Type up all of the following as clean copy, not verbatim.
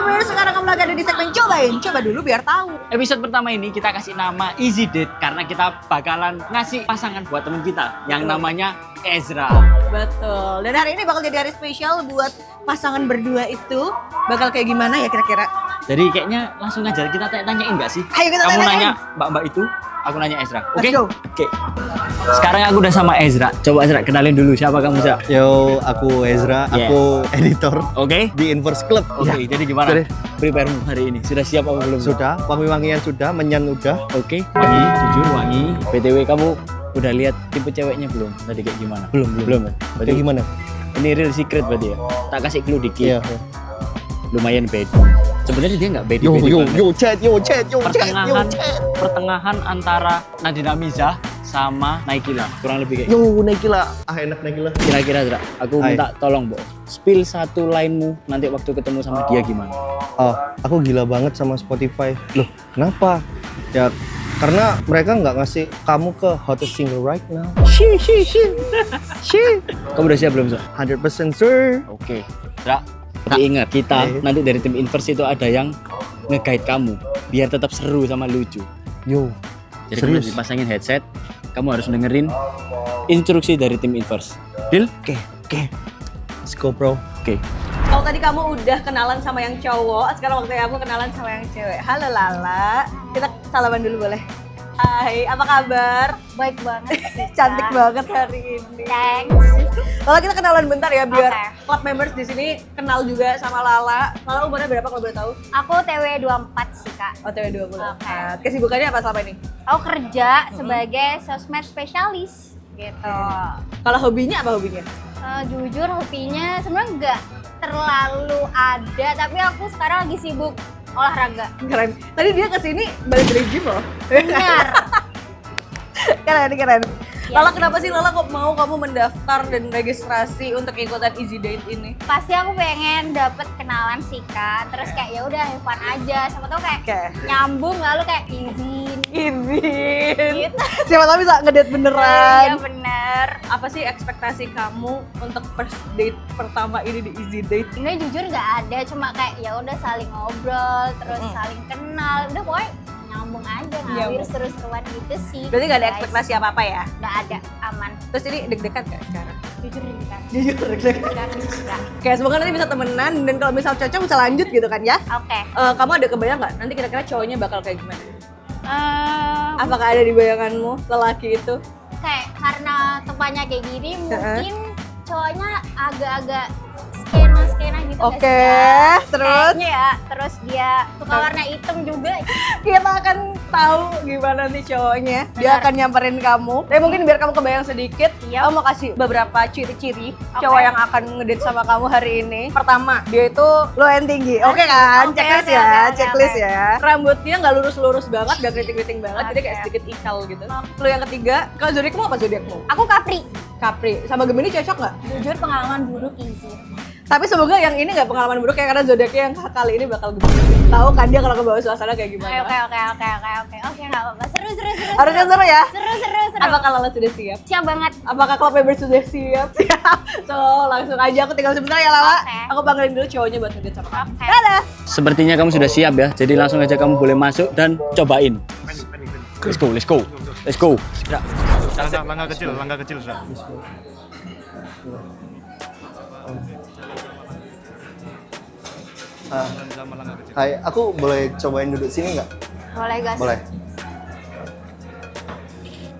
Members, sekarang kamu lagi ada di segmen Cobain. Coba dulu biar tahu. Episode pertama ini kita kasih nama Easy Date karena kita bakalan ngasih pasangan buat temen kita yang namanya Ezra. Betul. Dan hari ini bakal jadi hari spesial buat pasangan berdua itu. Bakal kayak gimana ya kira-kira? Jadi kayaknya langsung aja kita tanyain nggak sih? Ayo kita Kamu tanyain. nanya mbak-mbak itu, aku nanya Ezra. Oke? Let's go. Oke. Sekarang aku udah sama Ezra. Coba Ezra kenalin dulu siapa kamu, Ezra? Yo, aku Ezra, Yeah. aku editor Oke? di Inverse Club. Oke, jadi gimana? Jadi- Prepare hari ini. Sudah siap apa belum? Sudah, wangi-wangian sudah, menyan udah. Oke, wangi, jujur wangi. BTW kamu udah lihat tipe ceweknya belum? Tadi kayak gimana? Belum. Ya? Berarti Kayak gimana? ini real secret berarti ya? Tak kasih clue dikit. Iya. Lumayan bad. Sebenarnya dia nggak bad. Yo, chat. Pertengahan antara Nadina Mizah sama Naikila, kurang lebih kayak gitu. Yo, naik gila. Enak naik gila. Kira-kira Zra, aku Hai. minta tolong Bo, spill satu linemu nanti waktu ketemu sama dia gimana? Oh, aku gila banget sama Spotify. Loh, kenapa? Ya, karena mereka nggak ngasih kamu ke hottest single right now. She. Kamu udah siap belum Zra? 100% sir. Oke, Zra. Tapi ingat, kita Oke. nanti dari tim Inverse itu ada yang nge-guide kamu biar tetap seru sama lucu. Yo, Jadi kamu serius? dipasangin headset, kamu harus dengerin instruksi dari tim Inverse. Deal? Oke. Let's go, bro. Oke. Kalau tadi kamu udah kenalan sama yang cowok, sekarang waktunya aku kenalan sama yang cewek. Halo Lala, kita salaman dulu boleh? Hai, apa kabar? Baik banget. Cantik banget hari ini. Thanks. Lala kita kenalan bentar ya biar Oke. club members di sini kenal juga sama Lala. Lala umurnya berapa kalau boleh tahu? Aku TW 24 sih, Kak. OTW 20. Oke. Kesibukannya apa selama ini? Aku kerja sebagai sosmed spesialis gitu. Kalau hobinya apa hobinya? Jujur hobinya sebenarnya nggak terlalu ada, tapi aku sekarang lagi sibuk olahraga. Keren. Tadi dia kesini balik dari gym loh. Benar. Keren. Ya. Lala kenapa sih Lala kok mau kamu mendaftar dan registrasi untuk ikutan Easy Date ini? Pasti aku pengen dapet kenalan sih, Kak. Terus kayak ya udah have fun aja. Sama tau kayak Oke. nyambung lalu kayak izin. Izin. Gitu. Siapa tahu bisa ngedate Iya beneran. bener. Apa sih ekspektasi kamu untuk first date pertama ini di Easy Date? Ini jujur nggak ada, cuma kayak ya udah saling ngobrol, terus saling kenal, udah pokoknya nyambung aja, ngalir Nyambung. seru-seruan gitu sih. Berarti nggak ada guys. ekspektasi apa-apa ya? Nggak ada, aman. Terus ini deg-degan gak sekarang? Jujur kan. Jujur deg-degan. Kan suka. Oke, semoga nanti bisa temenan dan kalau misal cocok bisa lanjut gitu kan ya? Oke. Kamu ada kebayang nggak nanti kira-kira cowoknya bakal kayak gimana? Em, Apakah ada di bayanganmu lelaki itu? kayak karena tempatnya kayak gini, mungkin cowoknya agak-agak skena gitu. nggak Oke, sih, ya? terus? Kayaknya ya, terus dia suka warna hitam juga. Kita akan tahu gimana nih cowoknya. Dia Benar. akan nyamperin kamu. Tapi mungkin biar kamu kebayang sedikit, Iya. kamu mau kasih beberapa ciri-ciri Oke. cowok yang akan ngedate sama kamu hari ini. Pertama, dia itu low and tinggi. Oke kan? Oke, Checklist oke, ya, oke, checklist oke. ya. Rambutnya nggak lurus-lurus banget, nggak keriting-keriting banget, jadi kayak Oke. sedikit ikal gitu. Oke. Lalu yang ketiga, kalau zodiakmu apa zodiakmu? Aku Capri. Capri. Sama Gemini cocok nggak? Jujur pengalaman buruk easy. Tapi semoga yang ini nggak pengalaman buruk ya, karena zodiaknya yang kali ini bakal Gemini. Tahu kan dia kalau ke bawah suasana kayak gimana? Oke nggak apa-apa. Seru. Harusnya seru ya. Seru. Apakah Lala sudah siap? Siap banget. Apakah club member sudah siap? Siap. So, langsung aja aku tinggal sebentar ya Lala. Oke. Aku panggilin dulu cowoknya buat ngedate sama kamu. Oke. Dadah. Sepertinya kamu sudah siap ya, jadi langsung aja kamu boleh masuk dan cobain. Let's go. Langkah kecil, Zra. Hai, aku boleh cobain duduk sini nggak? Boleh gas. Boleh.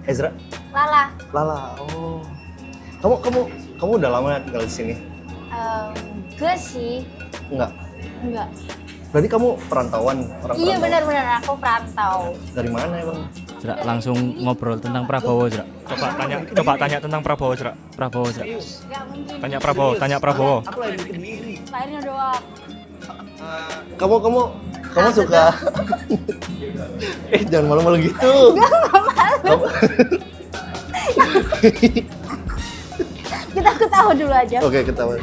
Ezra, Lala. Lala. Oh. Kamu udah lama tinggal di sini? Gue sih. Enggak. Enggak. Berarti kamu perantauan, orang Iya perantauan. benar aku perantau. Dari mana emang? Zra, langsung ngobrol tentang Prabowo, Zra. Coba tanya tentang Prabowo, Zra. Prabowo, Zra. Gak mungkin. Tanya Prabowo. Aku lagi bikin diri. Lahirnya doang. Kamu suka? Jangan malu-malu gitu. Kamu, Kita ketawa dulu aja. Oke, ketahuan.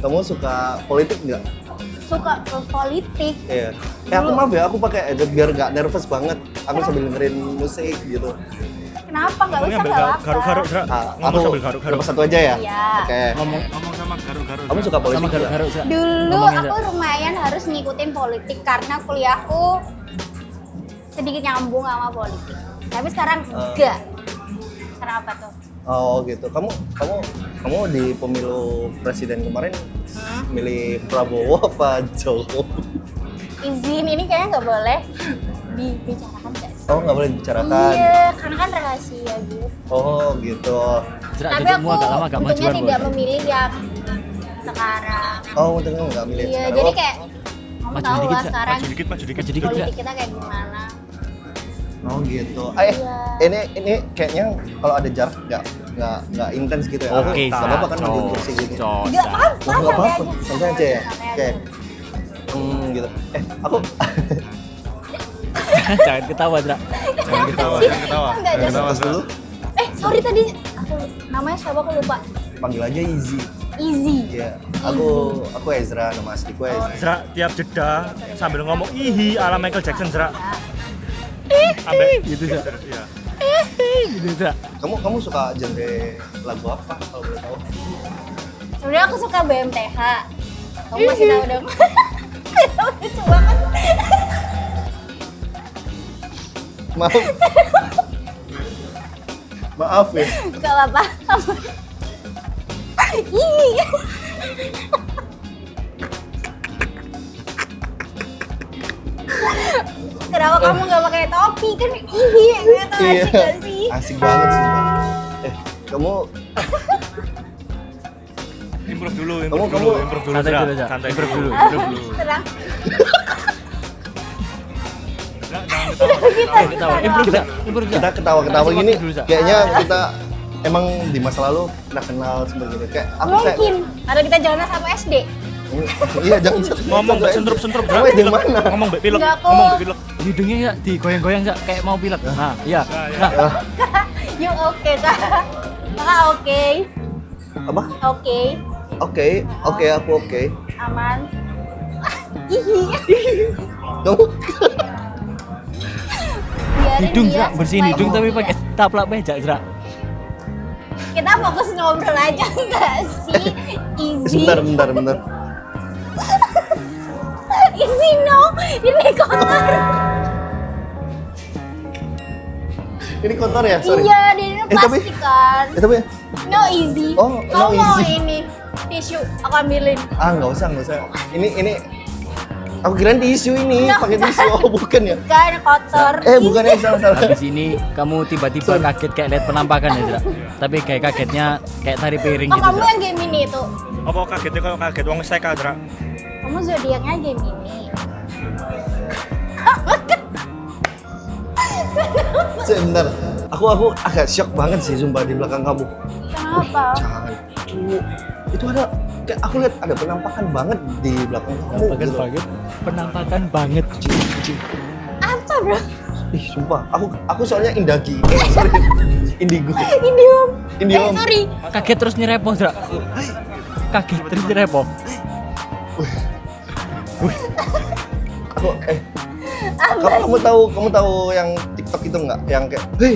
Kamu suka politik nggak? Suka ke politik. Iya. Aku maaf ya, aku pakai headset biar nggak nervous banget. Aku sambil dengerin musik gitu. Kenapa nggak Ngomongnya usah ambil nggak apa-apa? garuk-garuk, Zra. Ngomong sambil garuk-garuk. dapat satu aja ya? Iya. Oke. Ngomong sama garuk-garuk. Kamu suka politik Sama nggak? garuk-garuk, Zra. Dulu Ngomongnya, aku lumayan harus ngikutin politik karena kuliahku sedikit nyambung sama politik. Tapi sekarang enggak. Kenapa tuh? Oh gitu. Kamu di pemilu presiden kemarin milih Prabowo apa Jokowi? Izin, ini kayaknya nggak boleh dibicarakan nggak sih? Oh nggak boleh dibicarakan. Iya, karena kan rahasia gitu. Oh gitu. Zra, Tapi dudukmu aku agak lama agak untungnya majuan, tidak Boy. memilih yang sekarang. Oh untungnya nggak milih Iya, sekarang. jadi Oh, kayak kamu Maju tahu dikit, lah Zra. sekarang Maju dikit, maju dikit. Maju dikit, Zra. politik kita kayak gimana. Oh gitu. Iya. Ini kayaknya kalau ada jarak nggak intens gitu ya. Oke, nggak Zra. apa-apa kan berdiri kursi gini. Cocok. Nggak apa-apa, Nggak santai apa-apa, aja. santai aja ya. Santai Oke. aja. Gitu. Aku Jangan ketawa, Zra. Jangan ketawa, jangan ketawa. Enggak, Jangan jangan. ketawa, pas Zra. dulu Sorry tadi aku namanya siapa aku lupa. panggil aja Easy. Easy. Iya. Aku Ezra, nama asliku Ezra. Zra, tiap jeda sambil ngomong ihi ala Michael Jackson, Zra. Ambil Gitu, Zra. Iya. Gitu, Zra. Kamu suka genre lagu apa kalau boleh tahu? Sebenarnya aku suka BMTH. Kamu masih tahu dong. Lucu banget. Maaf. Maaf ya. Gak apa-apa. Ih. Kenapa kamu gak pakai topi kan? Ih, gitu asik gak sih? Asik banget sih, Mbak. Kamu Improve dulu, Kamu- improve dulu, improve dulu, Santai Zra. dulu, Zra. Santai Improve dulu, dulu. improve dulu. Tenang. Zra, jangan ketawa. Ketawa. Improve, Zra. Improve, Zra. kita ketawa-ketawa Kasih gini waktu dulu, Zra. kayaknya kita emang di masa lalu pernah kenal seperti ini. Kayak aku Mungkin. Atau kita jalan sama SD. Iya, jangan Ngomong mbak sentrup-sentrup, Zra. Kamu yang mana? Ngomong mbak pilek, Enggak, kok. ngomong mbak pilek. Hidungnya ya digoyang-goyang, Zra. Kayak mau pilek. Nah, iya. Nah, Yuk oke kak. Kakak oke. Apa? Oke. Oke, aku oke. Aman. Hihi. Kamu Biarin hidung, dia Zra. Bersihin supaya hidung tapi dia- pakai taplak meja, Zra. Kita fokus ngobrol aja enggak sih? Easy. bentar. Easy no. Ini kotor. ini kotor ya? Sorry. Iya, ini tapi- plastik kan. Tapi No easy. Oh, no Kamu mau easy. ini tisu? Aku ambilin. nggak usah. Ini aku kirain tisu ini, No. pakai tisu. Oh, bukan ya? Kan kotor. Bukan ya, salah. Habis ini kamu tiba-tiba kaget kayak lihat penampakan ya, Zra. Tapi kayak kagetnya kayak tari piring Oh, gitu, kamu Zra. yang game ini tuh. Apa kagetnya kalau kaget wong STK, Zra? Kamu zodiaknya game ini. Sebentar. Aku agak shock banget sih sumpah di belakang kamu. Kenapa? Jangan. Itu ada kayak aku lihat ada penampakan banget di belakang kamu. Penampakan gitu. banget. Penampakan banget. Apa bro? Ih, sumpah. Aku soalnya Indagi. Sorry. Indigo. Indium. Indium. Sorry. Kaget terus nyerepoh, Zra. Kaget terus nyerepoh. Aku kamu tahu yang TikTok itu enggak? Yang kayak, "Hei,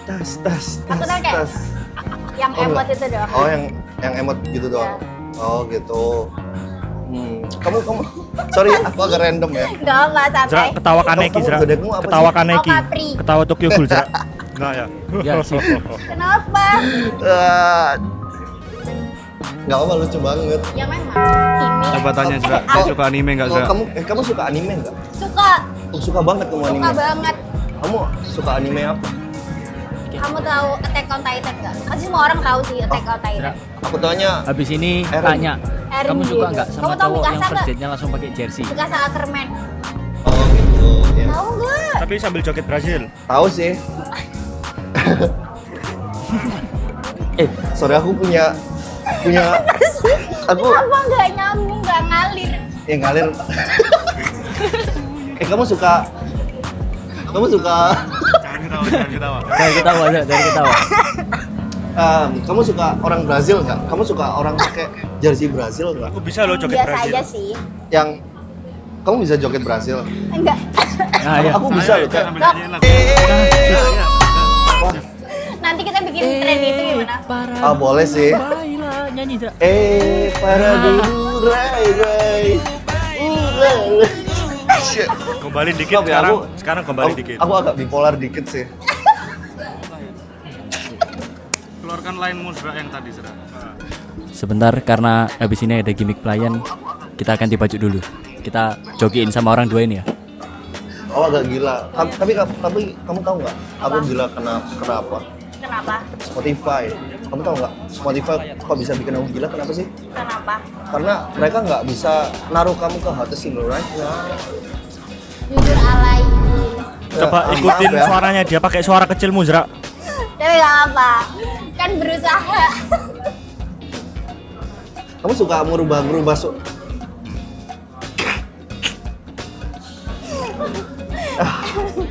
tas." Aku tahu kayak tas." yang Oh, emot enggak. itu doang. Oh, yang emot gitu doang. Oh, gitu. Kamu sorry, aku agak random ya. Enggak apa Zra, santai. ketawa kaneki, Kamu Zra. zodiakmu apa sih? Ketawa kaneki. Oh, Capri. Ketawa Tokyo Ghoul, Zra. Nah, ya. Ya, sih. Kenapa? Nggak apa, lucu banget. Ya memang. Ini. Coba tanya, Zra. Dia suka anime enggak, Zra? Kamu suka anime nggak? Suka. Suka banget kamu anime. Suka banget. Kamu suka anime apa? Kamu tahu Attack on Titan nggak? Pasti semua orang tahu sih Attack on Titan. Aku tanya. Habis ini Eren. tanya, Eren kamu suka gitu. nggak Kamu sama tahu cowok Mikasa yang nggak? first date-nya langsung pakai jersey? Suka sama Kerman. Oh gitu. Ya. Tahu nggak? Tapi sambil joget Brazil. Tahu sih. Sorry, aku punya aku Apa nggak nyambung, nggak ngalir? yang ngalir. Kamu suka Jangan ketawa, jangan ketawa. Dari ketawa, Zra. Dari ketawa. kamu suka orang Brazil nggak? Kamu suka orang pakai jersey Brazil nggak? Aku bisa loh joget Biasa Brazil. aja sih. Yang kamu bisa joget Brazil? Enggak. Nah, ya. Aku bisa loh kayak. Sambil nyanyiin lagu. nanti kita bikin tren itu gimana? Ah, boleh sih. Nyanyi Zra. Para dulu rai. Shit. Kembali dikit Maaf ya, sekarang kembali dikit. Aku agak bipolar dikit sih. Keluarkan lainmu Zra yang tadi Zra. Sebentar karena habis ini ada gimmick pelayan, kita ganti baju dulu. Kita jokiin sama orang dua ini ya. Oh, agak gila. Tapi kamu tahu nggak? Aku gila kenapa? Kenapa? Spotify. Kamu tahu nggak? Spotify kok bisa bikin aku gila? Kenapa sih? Kenapa? Karena mereka nggak bisa naruh kamu ke hottest single right now. Jujur alay. Coba Ya, ikutin maaf ya. suaranya dia pakai suara kecilmu Zra. Tapi gak apa. Kan berusaha. Kamu suka merubah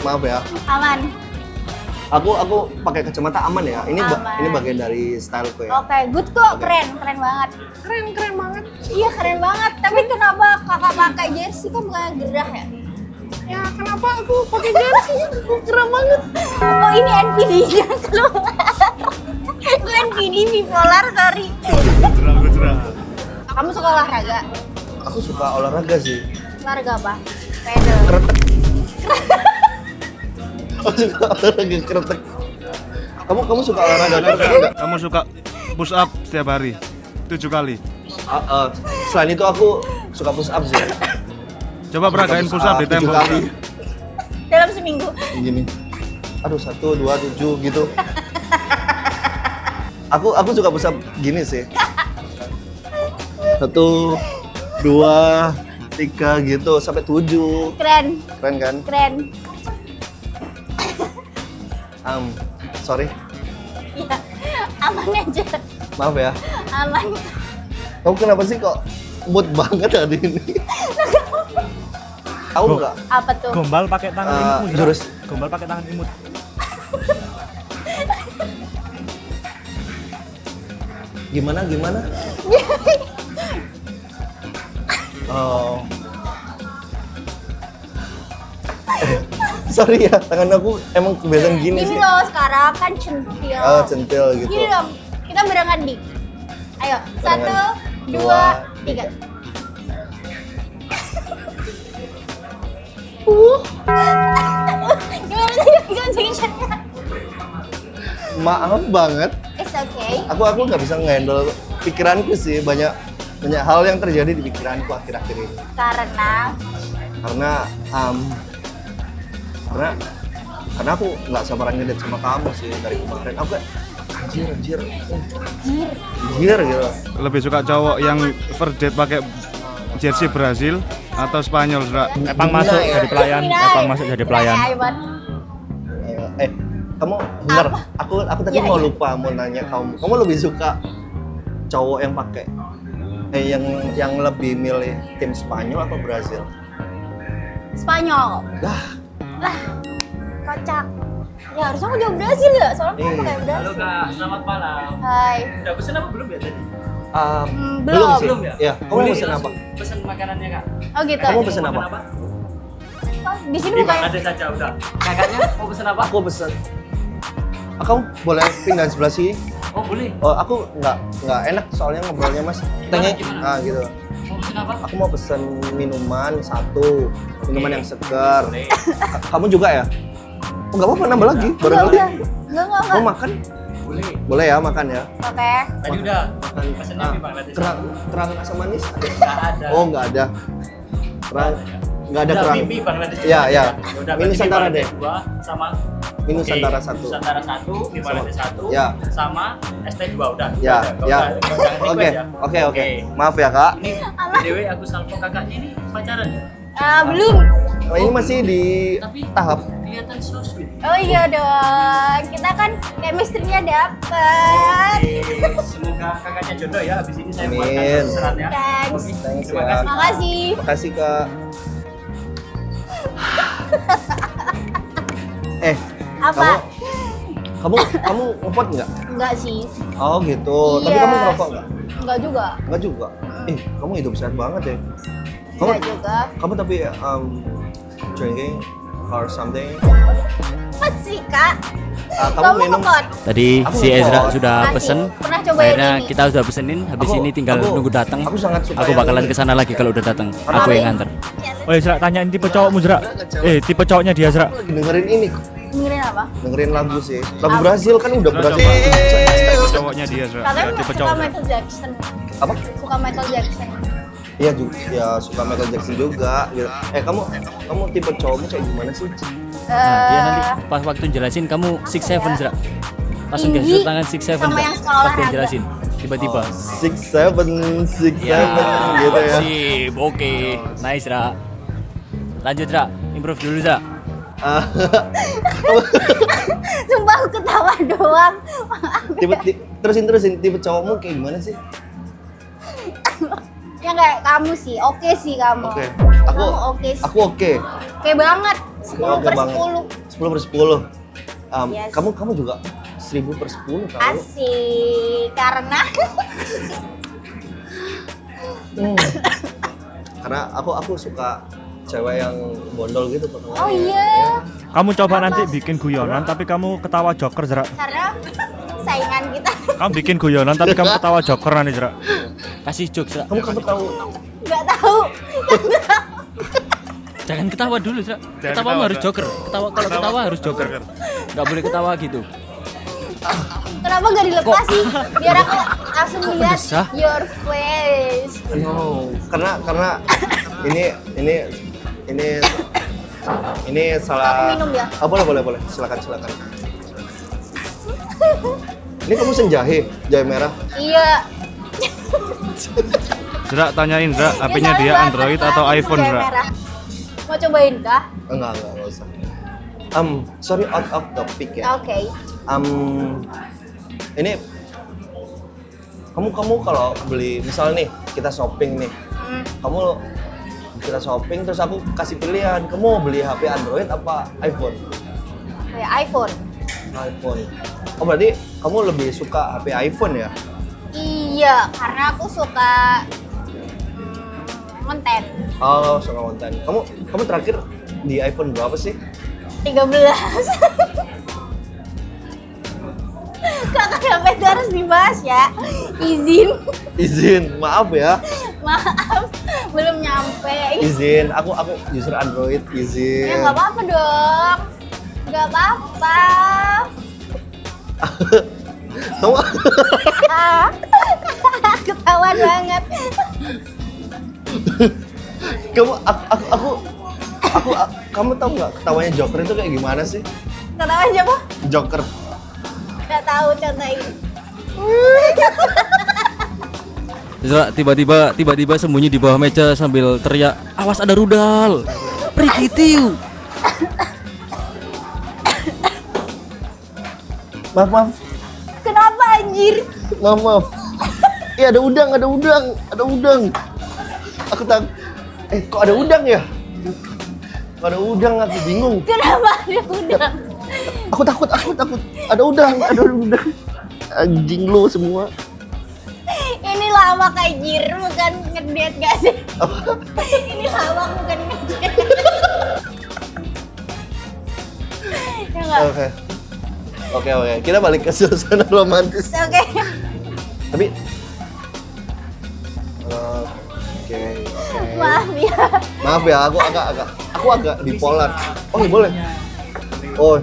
maaf ya. Aman. Aku pakai kacamata aman ya. Aman. Ini bagian dari styleku ya. Oke, good kok. Keren banget. Keren banget. Iya, keren banget. Tapi kenapa kakak pakai jersey kok bukan gerah ya? Ya, kenapa aku pakai jersey? Keren banget. Oh, ini NPD-nya keluar. Gue NPD bipolar, sorry. Zra. Kamu suka olahraga? Aku suka olahraga sih. Olahraga apa? Pedal. Kretek. Aku suka olahraga kretek. Kamu suka olahraga kretek nggak? Kamu suka push up setiap hari 7 kali. Selain itu aku suka push up sih. Coba peragain push up di 7 tembok. kali. Dalam seminggu. Gini. Aduh, 1, 2, 7 gitu. Aku suka push up gini sih. 1, 2, 3 gitu sampai 7. Keren. Keren kan? Keren. Sorry. Iya. Aman aja. Maaf ya. Aman. Kamu kenapa sih kok mood banget hari ini? Tahu nggak? Apa tuh? Gombal pakai tangan imut Zra. jurus. Gombal pakai tangan imut. Gimana? Oh. Sorry ya, tangan aku emang kebiasaan gini Gini sih. loh, sekarang kan centil. Oh, centil gitu. Gini dong, kita barengan dik. Ayo, Barengan. 1, 2, 3. Gimana sih? Maaf banget. It's okay. Aku nggak bisa ngehandle pikiranku sih, banyak hal yang terjadi di pikiranku akhir-akhir ini. Karena Karena aku nggak sabaran ngedate sama kamu sih dari kemarin. Aku kayak anjir gitu. Lebih suka cowok yang first date pakai jersey Brazil atau Spanyol Zra. Epang Gimana masuk ya? jadi pelayan. Epang masuk jadi pelayan. Kamu bener, Apa? aku tadi Iya, mau iya. lupa mau nanya kamu lebih suka cowok yang pakai yang lebih milih tim Spanyol atau Brazil? Spanyol. Lah, Kocak. Ya harusnya aku jawab Brazil ya, soalnya aku Iya. pakai Halo Brazil. Kak, selamat malam. Hai. Udah pesen apa belum ya tadi? belum sih. Belum ya? Ya, kamu Boleh pesen langsung apa? Pesen makanannya Kak. Oh gitu. Kamu Mau pesen makan apa? Oh, di sini Di bukan. Bangladesh saja udah. Kakaknya mau pesen apa? Aku pesen. Kamu boleh pindah sebelah sini? Oh boleh. Oh, aku nggak enak soalnya ngobrolnya Mas. Tanya, Gimana? gitu. Mau pesen apa? Aku mau pesen minuman satu, minuman yang segar. Boleh. Kamu juga ya? Oh, nggak apa-apa, nambah lagi. Barangkali. Enggak. Mau makan? Boleh. Boleh ya makan ya. Oke. Tadi udah. Pesennya di Bangladesh. Kerang asam manis? Nggak ada. Oh, nggak ada. Kerang, nggak ada Udah, kerang. mie Bangladesh. Iya, iya. Udah, Mie berarti Nusantara mie deh. Bangladesh 2 sama Mie Oke, Nusantara 1. Nusantara 1, mie Bangladesh 1, Ya. sama ST2 udah. Ya, Udah, ya. nggak usah request Oke, ya. oke. Maaf ya, Kak. Ini BDW aku salvo kakaknya ini pacaran ya? Belum. Oh, ini masih di Tapi tahap. kelihatan so sweet. Oh iya dong. Kita kan chemistry-nya dapet. Oke, semoga kakaknya jodoh ya. Habis ini saya buatkan Amin. suratnya. Thanks. Oke, Thanks terima ya. kasih. Makasih. Makasih, Kak. Apa? Kamu ngepot nggak? Enggak sih. Oh gitu. Tapi Iya. kamu ngerokok nggak? Enggak juga. Nggak juga. Kamu hidup sehat banget ya. Kamu Enggak juga. kamu tapi drinking or something? Apa sih kak? Kamu minum. ngekot? Tadi Aku si ngekot. Ezra sudah Asik. pesen. Pernah cobain Akhirnya ini? kita sudah pesenin. Habis Aku- ini tinggal aku- nunggu datang. aku sangat suka Aku yang bakalan ini. kesana lagi kalau udah datang. Kenapa? Aku yang nganter. Oh ya, Zra, tanyain tipe cowokmu, Zra. Tipe cowoknya dia, Zra. Lagi dengerin ini, Dengerin apa? dengerin lagu sih. Lagu Brazil kan udah Zra, Brazil. Tipe cowoknya dia, Zra. Katanya Tipe suka cowok. Michael Jackson. Apa? Suka Michael Jackson. Iya juga, ya suka Michael Jackson juga. Gitu. Kamu tipe cowokmu kayak gimana sih? Nah, dia nanti pas waktu jelasin kamu 6'7", Zra. Langsung Tinggi gestur tangan 6'7", sama Zra. yang sekolah Pas dia olahraga. jelasin. Tiba-tiba. 6'7", Ya, gitu ya. Sip, oke. Nice, Zra. Lanjut, Zra. Improve dulu, Zra. Ah, Sumpah aku ketawa doang. terusin tipe cowokmu kayak gimana sih? Ya kayak kamu sih, oke sih kamu. Oke. Kamu oke sih. Aku oke. Oke banget. 10 Oke per banget. 10. 10 per 10. Yes. Kamu juga 1000 per 10 tahu. Asik. Karena Karena aku suka cewek yang bondol gitu potongannya. oh iya. Kamu coba nanti bikin guyonan tapi kamu ketawa joker, Zra. Karena saingan kita. Kamu bikin guyonan tapi kamu ketawa joker nanti, Zra. Kasih jokes, Zra. Kamu tahu Nggak tahu. Jangan ketawa dulu, Zra. Jangan Ketawamu ketawa, harus Zra. joker. Kalau ketawa harus joker. Nggak boleh ketawa gitu. Kenapa nggak dilepas sih? Biar aku langsung lihat desah? your face. no, karena ini salah. Aku minum ya? Ah, boleh. Silakan. Ini kamu jahe merah. Iya. Zra, tanyain, Zra, Ya, HP-nya soalnya dia banget Android kan, atau iPhone, kayak Zra? merah. Mau cobain kah? Enggak usah. Sorry out of topic ya. Oke. Ini kamu kalau beli misal nih kita shopping nih, kita shopping terus aku kasih pilihan, kamu mau beli HP Android apa iPhone? Kayak iPhone. iPhone. Oh berarti kamu lebih suka HP iPhone ya? Iya, karena aku suka konten. Oh suka konten. Kamu terakhir di iPhone berapa sih? 13. Kakak sampai itu harus dibahas ya. Izin, maaf ya. Maaf, belum nyampe. Izin, aku user Android, izin. Ya nggak apa-apa dong. Nggak apa-apa. Kamu Ah, ketahuan banget. kamu tahu nggak ketawanya Joker itu kayak gimana sih? Ketahuan siapa? Joker. Nggak tahu contohin. Zra, tiba-tiba sembunyi di bawah meja sambil teriak, "Awas ada rudal." Prikitiu. Maaf. Kenapa anjir? Maaf. Iya ada udang. Aku tak. Kok ada udang ya? Kok ada udang aku bingung. Kenapa ada udang? Aku takut. Ada udang. Anjing lu semua. Ini lawak anjir, bukan ngedet gak sih? Ini lawak bukan ngedet. Ya nggak? Oke. Kita balik ke suasana romantis. Oke. Tapi Oke. Maaf ya. Maaf ya, aku agak bipolar. Oh, nggak boleh. Oh,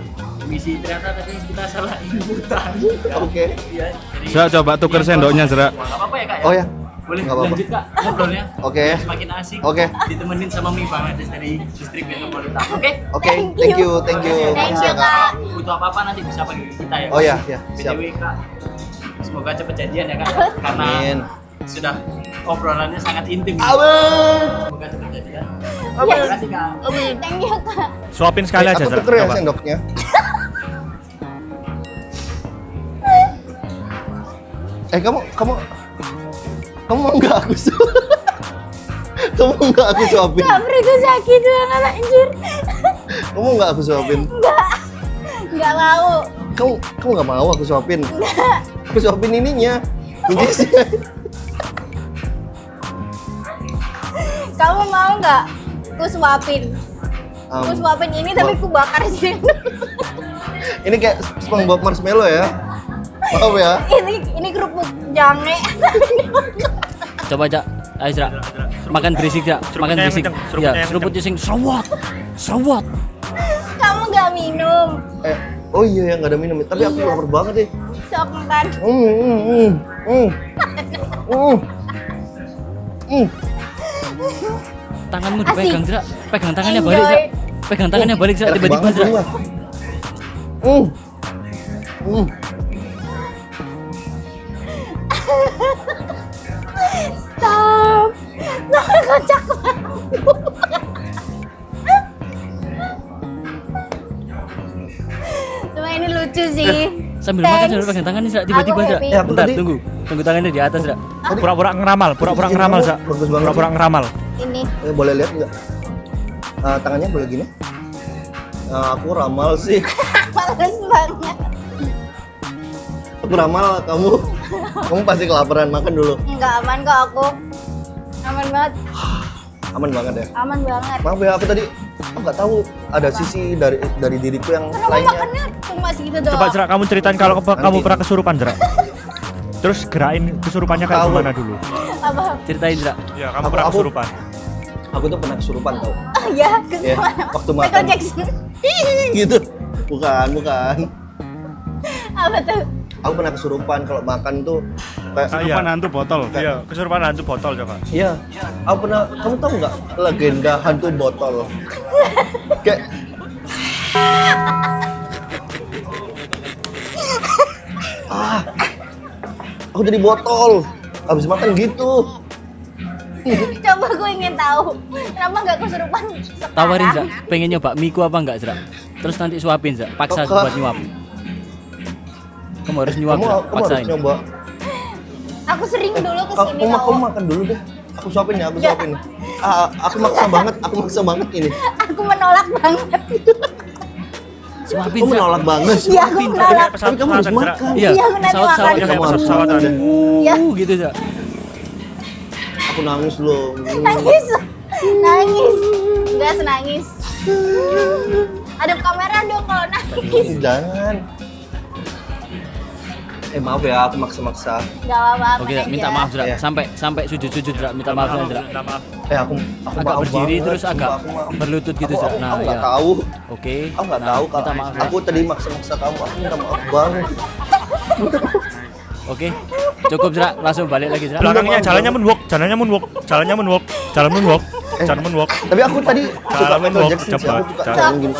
Misi ternyata tadi kita salah inputan. oke. Iya. Zra, coba tuker sendoknya, Zra. Enggak apa-apa ya, Kak ya? Oh ya. Boleh Nggak apa-apa. lanjut, Kak, ngobrolnya. Oke. Biar semakin asik. Oke. Ditemenin sama Mi Bangladesh dari distrik metropolitan. Oke? Oke, thank you. Thank Makasih you, ya, Kak. Butuh apa-apa nanti bisa panggil kita ya. Oh ya, siap. BTW, Kak. Semoga cepet jadian ya, Kak. Karena Amin. sudah obrolannya sangat intim. Amin. Semoga cepet jadian. Yes. Terima kasih, Kak. Thank you, Kak. Suapin sekali aja, Aku Zra. tuker ya Coba. sendoknya. Kamu mau nggak aku kamu mau nggak aku suapin? Kak, perutku sakit banget anjir. Kamu mau nggak aku suapin? Nggak mau. Kamu nggak mau aku suapin? Aku suapin ininya. Intisnya. Kamu mau nggak? Ku suapin. Ku suapin ini tapi ku bakar sih. Ini kayak SpongeBob Marshmallow ya. Maaf ya. Ini kerupuk jange. Coba Cak, ayo Cak. Makan berisik Cak, makan Seruputnya yang berisik. kenceng, seruputnya Ya, yang seruputnya sing sawat. Sawat. Kamu nggak minum. Oh iya ya nggak ada minum. Tapi aku Iya. lapar banget deh. Sok makan. Tanganmu Asik. dipegang Cak. Pegang tangannya Enjoy. balik Cak. Pegang tangannya balik Cak, Enak tiba-tiba banget Cak. semua. Stop. Nah, kocak banget. Cuma ini lucu sih. Sambil makan Thanks. sambil pegang tangannya Cak, tiba-tiba Aku Cak. happy. Ya, aku Bentar, tadi- tunggu. Tunggu tangannya di atas Cak. Pura-pura ngeramal, pura-pura Tapi ngeramal, kamu Sak. bagus banget Pura-pura sih. ngeramal. Ini. Boleh lihat nggak? Tangannya boleh gini? Aku ramal sih. Males banget. Aku ramal kamu pasti kelaparan, makan dulu. Enggak aman kok aku. Aman banget. Aman banget ya. Aman banget. Maaf ya, aku nggak tahu ada sisi dari diriku yang Kenapa lainnya. makannya cuma segitu doang? Coba Jerak, kamu ceritain kalau kamu Nanti. pernah kesurupan, Jerak. Terus gerakin kesurupannya kayak Tahu. gimana dulu? Apa? Ceritain Cak. Ya, kamu Aku- pernah aku- kesurupan. Aku tuh pernah kesurupan tau. Oh ya, ke Ya, mana? waktu Michael makan. Jackson. Gitu. Bukan. Apa tuh? Aku pernah kesurupan kalau makan tuh kayak Kesurupan hantu botol. Iya, kesurupan hantu botol coba. Iya, aku pernah. Kamu tahu nggak legenda hantu botol? Kayak aku jadi botol. Habis makan gitu. Coba gue ingin tahu. Kenapa nggak kesurupan sekarang? Tawarin Cak, pengen nyoba miku apa enggak Cak? Terus nanti suapin Cak, paksa Kok- buat nyuap. Kamu harus nyuap Kamu, Cak, kamu harus paksain. nyoba. Aku sering dulu kesini Kamu makan dulu deh. Aku suapin ya, aku Nggak. suapin. Aku maksa banget ini. Aku menolak banget. Suapin Kamu Cak. menolak banget. Iya, aku menolak. Tapi kamu harus Jerak. makan. Iya, Iya, aku nanti pesawat-pesawat makan. yang Kamu harus pesawat ada. Iya. gitu Cak. Aku nangis loh. Nangis. Nangis. Enggak senangis. Ada kamera dong kalau nangis. Jangan. Maaf ya, aku maksa-maksa. Enggak apa-apa. Oke, aman minta aja. maaf Cak. Iya. Sampai sujud-sujud Cak, minta maaf Cak. Minta maaf. Aku Agak maaf berdiri banget, terus sumpah, agak aku maaf. berlutut gitu Aku Cak. Nah, nggak ya. tahu. Oke. Aku nggak Nah, tahu kalau minta maaf. aku tadi maksa-maksa kamu. Aku minta maaf banget. Oke. Cukup Cak, langsung balik lagi Cak. Belakangnya jalannya moonwalk, jalannya moonwalk, jalannya moonwalk, jalan moonwalk, jalan moonwalk. Tapi aku tadi suka Jalan Michael moonwalk, Jackson sih. coba, Aku suka jalan. jalan gini.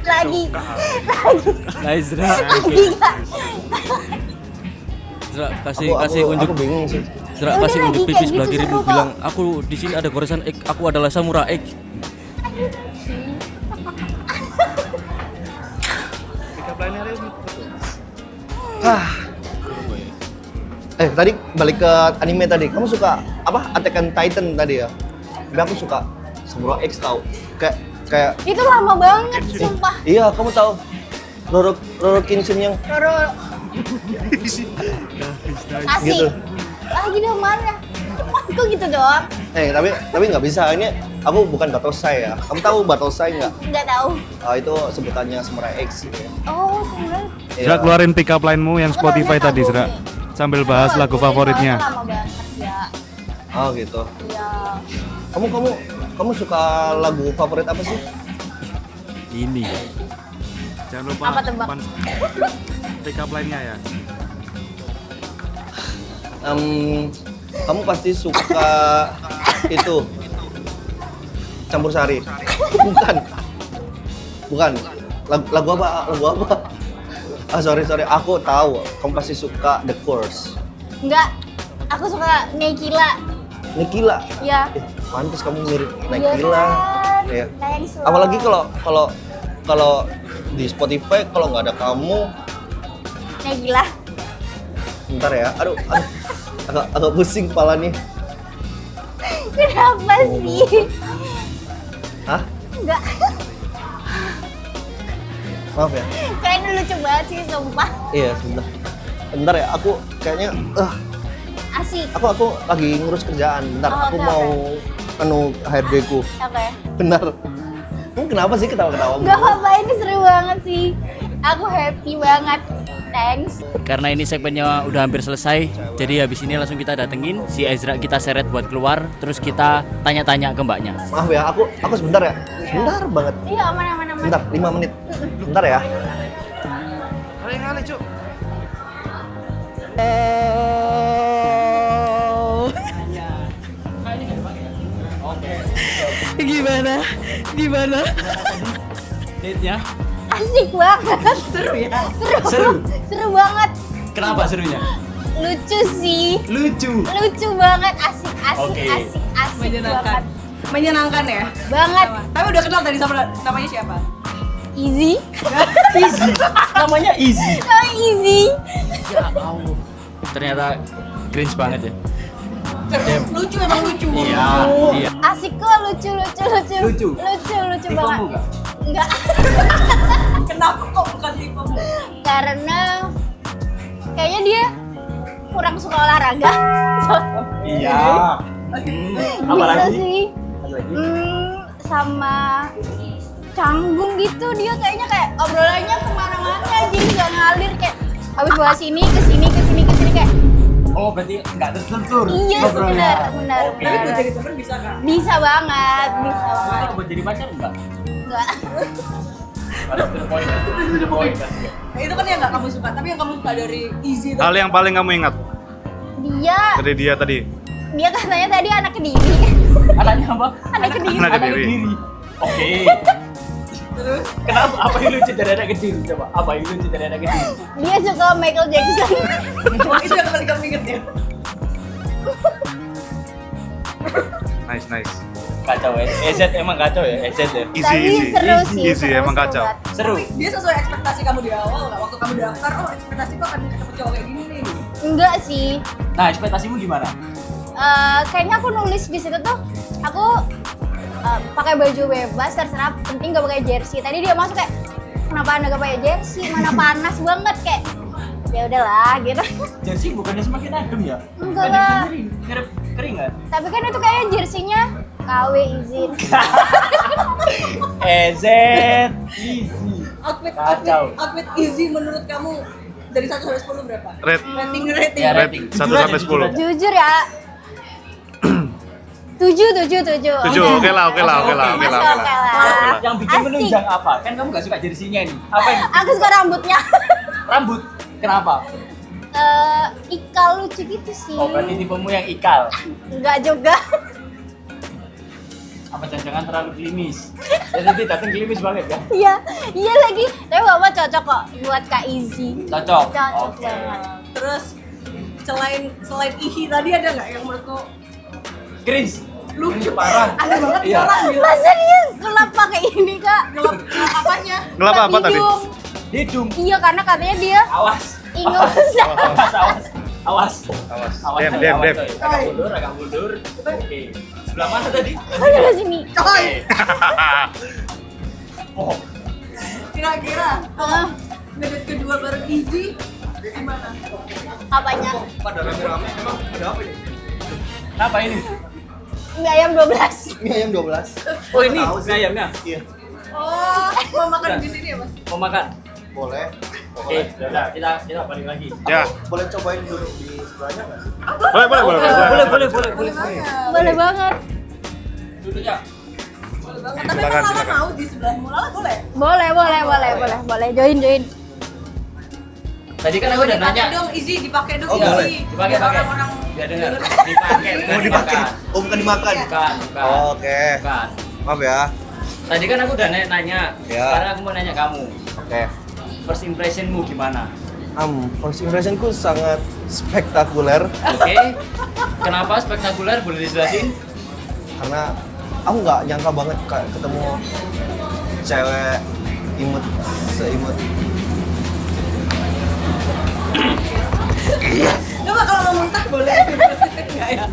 Lagi. Nice Cak. Lagi enggak. Cak, kasih unjuk. Aku bingung sih. Cak, kasih Udah unjuk lagi, pipis kayak sebelah gitu kiri seru kok. bilang aku di sini ada goresan egg, aku adalah samurai egg. Tadi balik ke anime tadi. Kamu suka apa? Attack on Titan tadi ya? Tapi aku suka Samurai X tau. Kayak Itu lama banget, sumpah. iya, kamu tahu Roro Kenshin yang Roro. Asik. Gitu. Lagi dong marah. Kok gitu doang? tapi nggak bisa. Ini aku bukan Batosai ya. Kamu tahu Batosai nggak? Enggak tahu. Itu sebutannya Samurai X gitu ya. Oh, sebenarnya. Iya. Zra, keluarin pick up line-mu yang Aku Spotify tahunya tadi, Zra. Kagumi. Sambil bahas Oh, lagu Kagumi favoritnya. soalnya lama banget ya. Oh gitu. Iya. Kamu suka lagu favorit apa sih? Ini. Jangan lupa Apa tebak? pick up line-nya ya. Kamu pasti suka itu campur sari. Bukan. Lagu apa? Sorry. Aku tahu. Kamu pasti suka The Course. Enggak. Aku suka Nekila. Nikila. Iya. Pantes kamu mirip Iya Nikila. kan? Iya. Kayak di Solo. Apalagi kalau di Spotify kalau nggak ada kamu, Nekila. bentar ya. Aduh. Agak pusing kepala nih. Kenapa sih? Hah? Enggak. Maaf ya. Kayaknya lucu banget sih, sumpah. Iya, sebentar. Bentar ya, aku kayaknya Asik. aku lagi ngurus kerjaan. Bentar, Oh, aku oke, mau anu HRD ku. Oke. Benar. Kamu kenapa sih ketawa-ketawa? Gak apa-apa, ini seru banget sih. Aku happy banget. Thanks. Karena ini segmennya udah hampir selesai, jadi habis ini langsung kita datengin si Ezra, kita seret buat keluar, terus kita tanya-tanya ke mbaknya. Maaf ya, aku sebentar ya. Sebentar banget. Iya, aman. Bentar, 5 menit. Bentar ya. Kali-kali, Cuk. Gimana? Date-nya? Asik banget. Seru ya? Seru banget. Kenapa serunya? Lucu sih. Lucu. Lucu banget, asik Oke. Menyenangkan. banget. Menyenangkan ya? Banget. Tapi udah kenal tadi sama namanya siapa? Easy. Namanya Easy. Oh, easy. Ya Allah. Ternyata cringe banget ya. Lucu emang lucu. Iya. Asik kok, lucu. Lucu? Lucu Tipemu banget. nggak? Enggak. Kenapa kok bukan tipemu? Karena kayaknya dia kurang suka olahraga. Iya. Bisa sih. Sama canggung gitu, dia kayaknya kayak obrolannya kemana-mana jadi nggak ngalir, kayak habis bahas ini ke sini kayak Oh, berarti nggak tersentur. iya sih, benar. Tapi buat jadi temen bisa kan? Bisa banget. Kalau buat jadi pacar enggak? Enggak. Itu kan yang nggak kamu suka, tapi yang kamu suka dari Easy itu. Hal yang paling kamu ingat Dia tadi? katanya tadi anak Kediri. Anaknya apa? Anak Kediri. Anak Kediri. Oke. Terus Kenapa? Apa yang lucu dari anak kecil? Coba, apa yang lucu dari anak kecil? Dia suka Michael Jackson. itu yang paling kamu inget ya? Nice. Kacau ya. EZ emang kacau ya, EZ ya. Easy. Seru sih. Easy, emang kacau. banget. Seru. Tapi dia sesuai ekspektasi kamu di awal nggak? Waktu kamu daftar, oh ekspektasiku akan ketemu cowok kayak gini nih. Enggak sih. Nah, ekspektasimu gimana? Kayaknya aku nulis di situ tuh aku pakai baju bebas terserah, penting gak pakai jersey. Tadi dia masuk kayak kenapa anda gak pakai jersey, mana panas banget, kayak ya udahlah gitu. Jersey bukannya semakin adem ya? Enggak Bukannya lah. kering, kering kan? Tapi kan itu kayaknya jersinya KW izin. EZ easy. Outfit Easy menurut kamu dari 1 sampai 10 berapa? Red. Rating. Ya, Red, rating. 1 Jujur aja, sampai jujur 10. aja. Jujur ya. 7. 7, oke lah. Masuk oke lah. Yang bikin Asik. menunjang apa? Kan kamu gak suka jersinya ini. Apa yang Aku suka rambutnya. rambut? Kenapa? Ikal lucu gitu sih. Oh, berarti tipemu yang ikal. Enggak juga. Apa jangan terlalu klimis? Ya nanti datang klimis banget kan? Iya lagi. Tapi Mama cocok kok buat Kak Izzy. Cocok. Cocok Oke. banget. Terus selain Ihi tadi ada nggak yang menurutku Cringe. lucu Parah. Ada banget Iya. orang bilang Masa dia gelap pakai ini Kak? ngelap apanya? Ngelap apa tadi? hidung. Hidung. Iya karena katanya dia Awas. ingus. Awas. Dem. Agak mundur. Oke. Sebelah mana tadi? Ada sini. Coy, Oh. kira-kira kalau ngedate kedua bareng Easy gimana? Apanya? Pada rame-rame emang ada apa ini? Kenapa ini? Mie ayam 12. Mie ayam 12. Oh, ini Tahu sih. ayamnya. Iya. Oh, mau makan di sini ya mas? Mau makan? Boleh. Oke, udah kita balik lagi. Ya. Boleh cobain duduk di sebelahnya nggak sih? Boleh. Boleh banget. Boleh banget. Duduknya. Boleh banget. Tapi Silakan, kalau Lala silakan. mau di sebelahmu, Lala boleh? Boleh. Join. Tadi kan aku udah Dipakai nanya. dong Easy, dipakai dong Oh, Easy. boleh. Dipakai. Biar orang-orang Biar dengar. denger. Dipakai. Oh dimakan. Oh bukan dimakan. Bukan. Oke. Bukan. Maaf ya. Tadi kan aku udah nanya. Ya. Sekarang aku mau nanya kamu. Oke. First impressionmu gimana? First impressionku sangat spektakuler Oke. Kenapa spektakuler? Boleh dijelasin? karena aku nggak nyangka banget ketemu cewek seimut. Coba kalau mau muntah boleh. Enggak ya?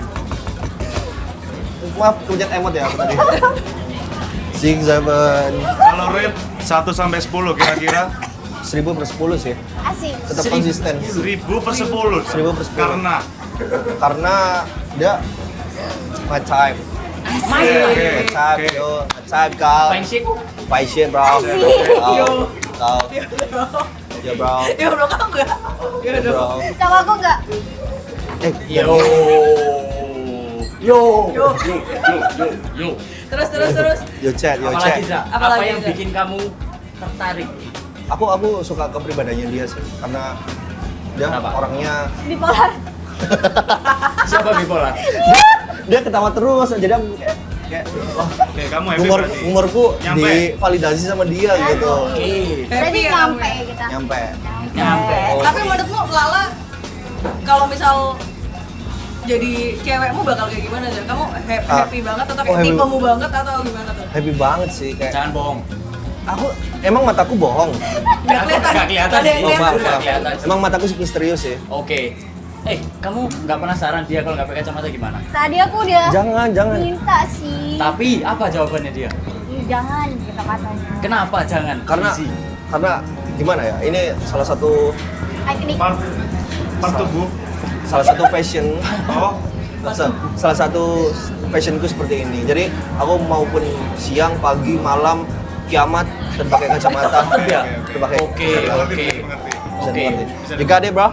Maaf, kemudian emot ya aku tadi. 6, 7, Kalau rate 1 sampai 10 kira-kira 1000 per 10 sih. Asik. Tetap konsisten. 1000 per 10. 1000 per 10. Karena Karena dia my type. Ngecap, yo. Ngecap, kal. Five shit, bro. Yo. Yo, bro. Ya bro, kamu enggak? Ya Yo, bro. Sama aku nggak? Yo. Terus. Yo chat, yo Apalagi chat. Zra? Apa Apa lagi, yang Zra? bikin kamu tertarik? Aku suka kepribadiannya dia sih, karena dia Kenapa? orangnya Bipolar. Siapa bipolar? dia ketawa terus, jadi aku kayak wah, Oke, kamu happy berarti. humorku Nyampe. divalidasi sama dia gitu. Oke. Berarti ya nyampe kamu ya? kita. Nyampe. Nyampe. Tapi menurutmu Lala kalau misal jadi cewekmu bakal kayak gimana sih? Kamu happy banget atau kayak happy. tipemu banget atau gimana tuh? Happy banget sih kayak Jangan bohong. aku emang mataku bohong. Nggak kelihatan. Nggak kelihatan Ada yang sih. Oh, lihat. maaf, Nggak maaf. kelihatan. Emang mataku sih misterius ya. Oke. Kamu nggak penasaran dia kalau nggak pakai kacamata gimana? Tadi aku udah Jangan. minta sih. Tapi apa jawabannya dia? Ih, jangan kita katanya. Kenapa jangan? Karena Easy. gimana ya? Ini salah satu Ikonik. Part tubuh. fashion. Oh, Salah satu fashionku seperti ini. Jadi aku maupun siang, pagi, malam, kiamat dan pakai kacamata. Ya? Dan pakai. Oke. mengerti. Bisa Oke. dimengerti. Jika deh, bro.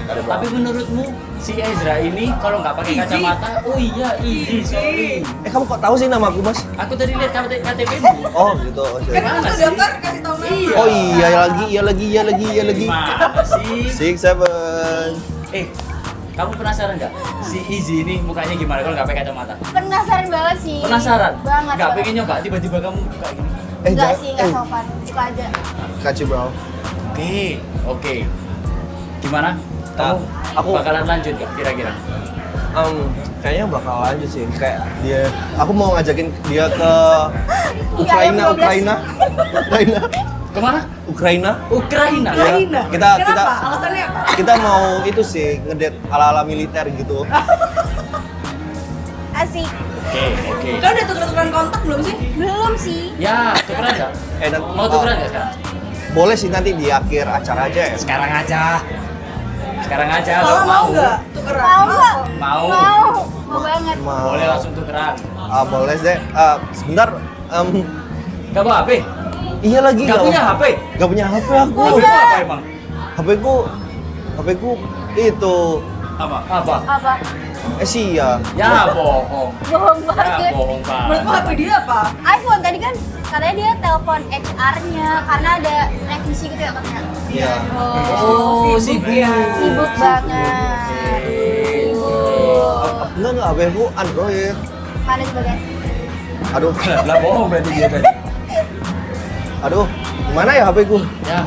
Ada, bro. Tapi menurutmu si Ezra ini kalau nggak pakai Easy. kacamata, oh iya, easy, sorry. Kamu kok tahu sih nama aku, Mas? Aku tadi lihat KTP-mu. Oh, gitu. Oh, Kan iya. kamu Gimana tuh sih? daftar kasih tahu nama. Iya. Oh iya lagi. Gimana sih? 6, 7. Kamu penasaran nggak? Si Izzy ini mukanya gimana kalau nggak pakai kacamata? Penasaran banget sih. Penasaran? Banget. Nggak banget. pengen nyoba? Tiba-tiba kamu buka gini. Enggak sih, enggak sopan. Suka aja. Kacu, bro. Oke. Gimana? Kamu aku- bakalan lanjut nggak kira-kira? Kayaknya bakal lanjut sih. Kayak dia, aku mau ngajakin dia ke Iya, ayam 12. Ukraina. Kemana? Ukraina. Ukraina. Ukraina. Kita- Kenapa? Alasannya apa? Kita mau itu sih ngedate ala-ala militer gitu. Asik. Oke. Kau udah tukeran kontak belum sih? Belum sih. Ya, tukeran nggak? Mau tukeran nggak sekarang? Boleh sih nanti di akhir acara aja ya. Sekarang aja. Lala kalau mau nggak tukeran? Mau nggak? Mau. Mau banget. Boleh langsung tukeran. Boleh deh. Sebentar. Gak bawa HP? Iya lagi. Gak punya HP? Gak punya HP aku. HP itu apa emang? HP ku itu Apa? Apa? Sia. Ya bohong. Bohong Ya banget. bohong Menurutmu banget. HP dia apa? iPhone tadi kan katanya dia telepon HR-nya karena ada revisi gitu ya katanya. Iya. Oh, sibuk. ya. Sibuk banget. Sibuk. Enggak HP ku Android. Mana sebagai Aduh, Lah bohong berarti dia tadi. gimana ya HP ku? Ya.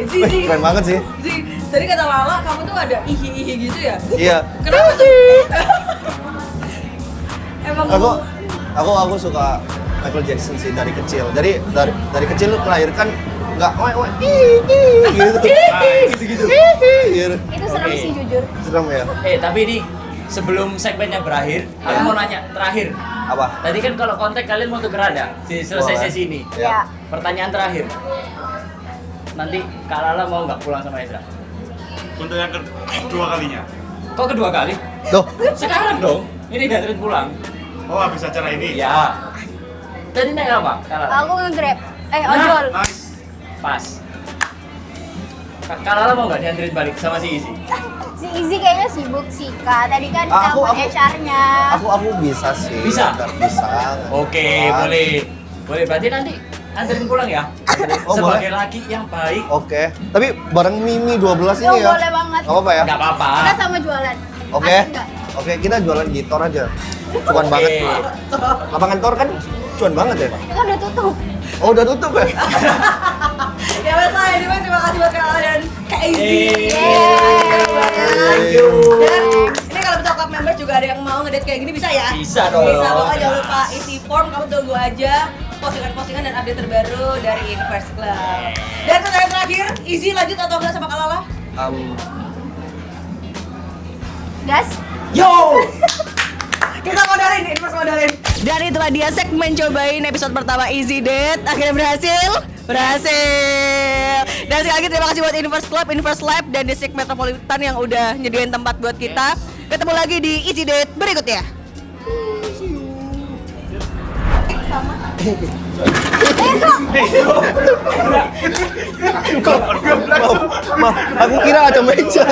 Zizi. Keren banget sih. Zi, tadi kata Lala kamu tuh ada ihi gitu ya? Iya. Kenapa tuh? Emang Aku suka Michael Jackson sih dari kecil. Jadi dari kecil melahirkan nggak gitu. Gitu. itu serem Oke. sih jujur. Serem ya. Tapi ini sebelum segmennya berakhir, aku mau nanya terakhir. Apa? Tadi kan kalau kontak kalian mau tukeran ya? Selesai Boleh. sesi ini. Ya. Pertanyaan terakhir. Nanti Kak Lala mau nggak pulang sama Ezra? untuk yang kedua kalinya. Kok kedua kali? Tuh, Sekarang dong. Ini dianterin pulang. Oh, habis acara ini? Ya. Tadi naik apa? Kak Lala? Aku nge-grab. Nah. Ojol. Nice. Pas. Kak Lala mau nggak dianterin balik sama si Izzy? Si Izzy kayaknya sibuk sih, Kak. Tadi kan Aku- telepon aku- HR-nya. aku bisa sih. Bisa? Bisa. Oke, boleh. Boleh, berarti nanti anterin pulang ya? Oh, Sebagai boleh. laki yang baik. Oke. Tapi bareng Mimi 12 Oh, ini ya. boleh banget. Nggak apa-apa ya? Nggak apa-apa. Kita sama jualan. Oke. Asik nggak? Oke, kita jualan di Tor aja. Cuan banget. Lapangan Tor kan cuan banget ya? Itu kan udah tutup. Oh, udah tutup ya? Ya mas lah, ini mas terima kasih buat kalian Kak Izzy. Thank you. Dan ini kalau betul club member juga ada yang mau ngedate kayak gini bisa ya? Bisa dong. Bisa, pokoknya jangan lupa isi form, kamu tunggu aja postingan-postingan dan update terbaru dari Inverse Club. Dan pertanyaan terakhir, Izzy lanjut atau enggak sama Kak Lala? Gas. Yo! Kita modalin, Inverse modalin. Dan itulah dia segmen cobain episode pertama Easy Date. Akhirnya berhasil. Dan sekali lagi terima kasih buat Inverse Club, Inverse Lab, dan Distrik Metropolitan yang udah nyediain tempat buat kita. Ketemu lagi di Easy Date berikutnya. Maaf, aku kira ada meja.